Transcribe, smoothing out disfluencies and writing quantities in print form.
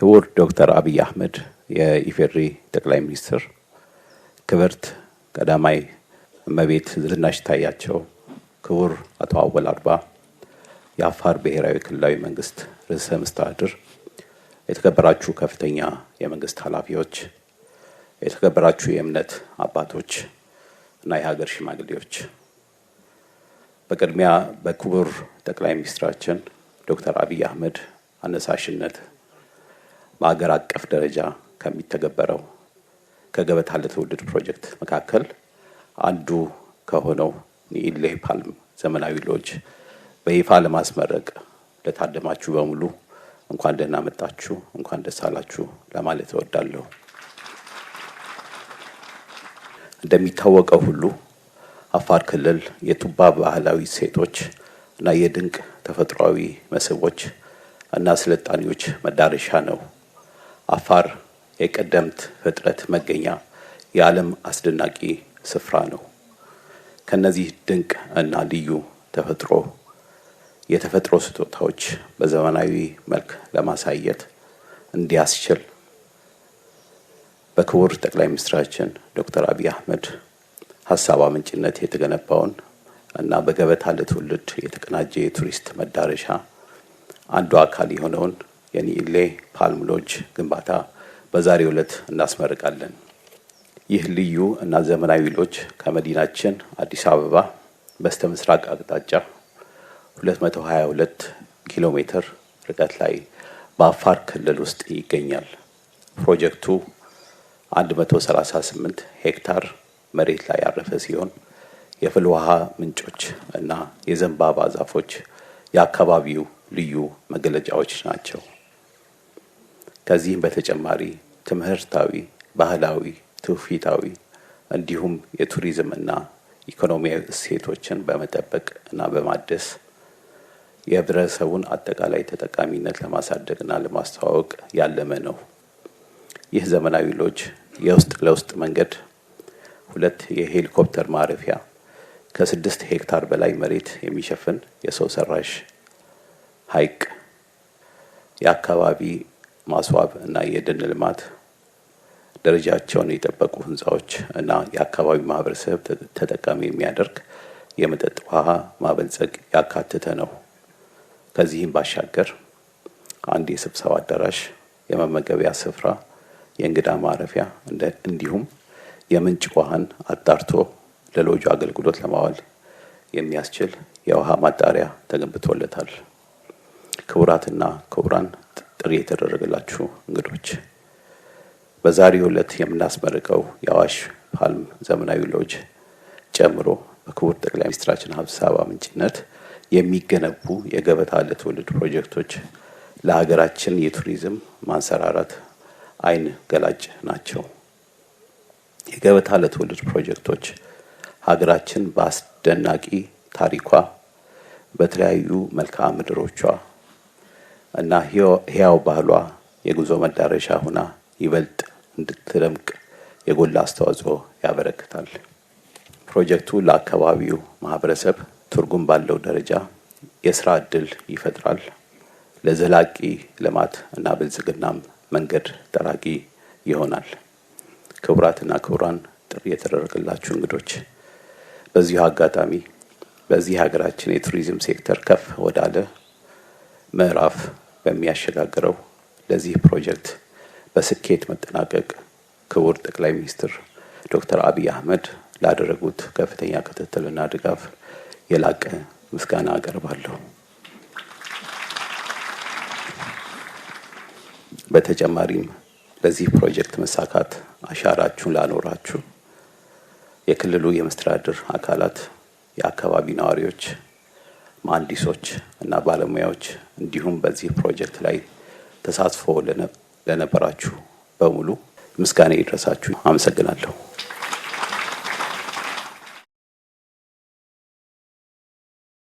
ክቡር ዶክተር አብይ አህመድ የኢፌዴሪ ጠቅላይ ሚኒስትር፣ ክብርት ቀዳማይ እመቤት ዝናሽ ታያቸው፣ ክቡር አቶ አወል አርባ የአፋር ብሔራዊ ክልላዊ መንግስት ርዕሰ መስተዳድር፣ የተከበራችሁ ከፍተኛ የመንግስት ኃላፊዎች፣ የተከበራችሁ የእምነት አባቶች እና የሀገር ሽማግሌዎች፣ በቅድሚያ በክቡር ጠቅላይ ሚኒስትራችን ዶክተር አብይ አህመድ አነሳሽነት በአገር አቀፍ ደረጃ ከሚተገበረው ከገበታ ለትውልድ ፕሮጀክት መካከል አንዱ ከሆነው ኒኢሌ ፓልም ዘመናዊ ሎጅ በይፋ ለማስመረቅ ለታደማችሁ በሙሉ እንኳን ደህና መጣችሁ፣ እንኳን ደስ አላችሁ ለማለት እወዳለሁ። እንደሚታወቀው ሁሉ አፋር ክልል የቱባ ባህላዊ ሴቶች እና የድንቅ ተፈጥሯዊ መስህቦች እና ስልጣኔዎች መዳረሻ ነው። አፋር የቀደምት ፍጥረት መገኛ፣ የዓለም አስደናቂ ስፍራ ነው። ከነዚህ ድንቅ እና ልዩ የተፈጥሮ ስጦታዎች በዘመናዊ መልክ ለማሳየት እንዲያስችል በክቡር ጠቅላይ ሚኒስትራችን ዶክተር አብይ አህመድ ሀሳብ አመንጭነት የተገነባውን እና በገበታ ለትውልድ የተቀናጀ የቱሪስት መዳረሻ አንዱ አካል የሆነውን የኒኢሌ ፓልም ሎጅ ግንባታ በዛሬው ዕለት እናስመርቃለን። ይህ ልዩ እና ዘመናዊ ሎጅ ከመዲናችን አዲስ አበባ በስተምስራቅ አቅጣጫ 222 ኪሎ ሜትር ርቀት ላይ በአፋር ክልል ውስጥ ይገኛል። ፕሮጀክቱ 138 ሄክታር መሬት ላይ ያረፈ ሲሆን የፍል ውሃ ምንጮች እና የዘንባባ ዛፎች የአካባቢው ልዩ መገለጫዎች ናቸው። ከዚህም በተጨማሪ ትምህርታዊ፣ ባህላዊ፣ ትውፊታዊ እንዲሁም የቱሪዝም እና ኢኮኖሚያዊ እሴቶችን በመጠበቅ እና በማደስ የህብረተሰቡን አጠቃላይ ተጠቃሚነት ለማሳደግ እና ለማስተዋወቅ ያለመ ነው። ይህ ዘመናዊ ሎጅ የውስጥ ለውስጥ መንገድ፣ 2 የሄሊኮፕተር ማረፊያ፣ ከ6 ሄክታር በላይ መሬት የሚሸፍን የሰው ሰራሽ ሐይቅ፣ የአካባቢ ማስዋብ እና የደን ልማት፣ ደረጃቸውን የጠበቁ ህንፃዎች እና የአካባቢ ማህበረሰብ ተጠቃሚ የሚያደርግ የመጠጥ ውሃ ማበልጸግ ያካተተ ነው። ከዚህም ባሻገር አንድ የስብሰባ አዳራሽ፣ የመመገቢያ ስፍራ፣ የእንግዳ ማረፊያ እንዲሁም የምንጭ ውሃን አጣርቶ ለሎጁ አገልግሎት ለማዋል የሚያስችል የውሃ ማጣሪያ ተገንብቶለታል። ክቡራትና ክቡራን፣ ጥሪ የተደረገላችሁ እንግዶች፣ በዛሬው ዕለት የምናስመርቀው የአዋሽ ፓልም ዘመናዊ ሎጅ ጨምሮ በክቡር ጠቅላይ ሚኒስትራችን ሀሳብ አመንጭነት የሚገነቡ የገበታ ለትውልድ ፕሮጀክቶች ለሀገራችን የቱሪዝም ማንሰራራት አይን ገላጭ ናቸው። የገበታ ለትውልድ ፕሮጀክቶች ሀገራችን በአስደናቂ ታሪኳ፣ በተለያዩ መልክዓ ምድሮቿ እና ህያው ባህሏ የጉዞ መዳረሻ ሆና ይበልጥ እንድትደምቅ የጎላ አስተዋጽኦ ያበረክታል። ፕሮጀክቱ ለአካባቢው ማህበረሰብ ትርጉም ባለው ደረጃ የስራ ዕድል ይፈጥራል፣ ለዘላቂ ልማት እና ብልጽግናም መንገድ ጠራጊ ይሆናል። ክቡራትና ክቡራን፣ ጥሪ የተደረገላችሁ እንግዶች፣ በዚሁ አጋጣሚ በዚህ ሀገራችን የቱሪዝም ሴክተር ከፍ ወዳለ ምዕራፍ በሚያሸጋግረው ለዚህ ፕሮጀክት በስኬት መጠናቀቅ ክቡር ጠቅላይ ሚኒስትር ዶክተር አብይ አህመድ ላደረጉት ከፍተኛ ክትትልና ድጋፍ የላቀ ምስጋና አቀርባለሁ። በተጨማሪም ለዚህ ፕሮጀክት መሳካት አሻራችሁን ላኖራችሁ የክልሉ የመስተዳድር አካላት፣ የአካባቢ ነዋሪዎች፣ መሐንዲሶች እና ባለሙያዎች እንዲሁም በዚህ ፕሮጀክት ላይ ተሳትፎ ለነበራችሁ በሙሉ ምስጋና ይድረሳችሁ። አመሰግናለሁ።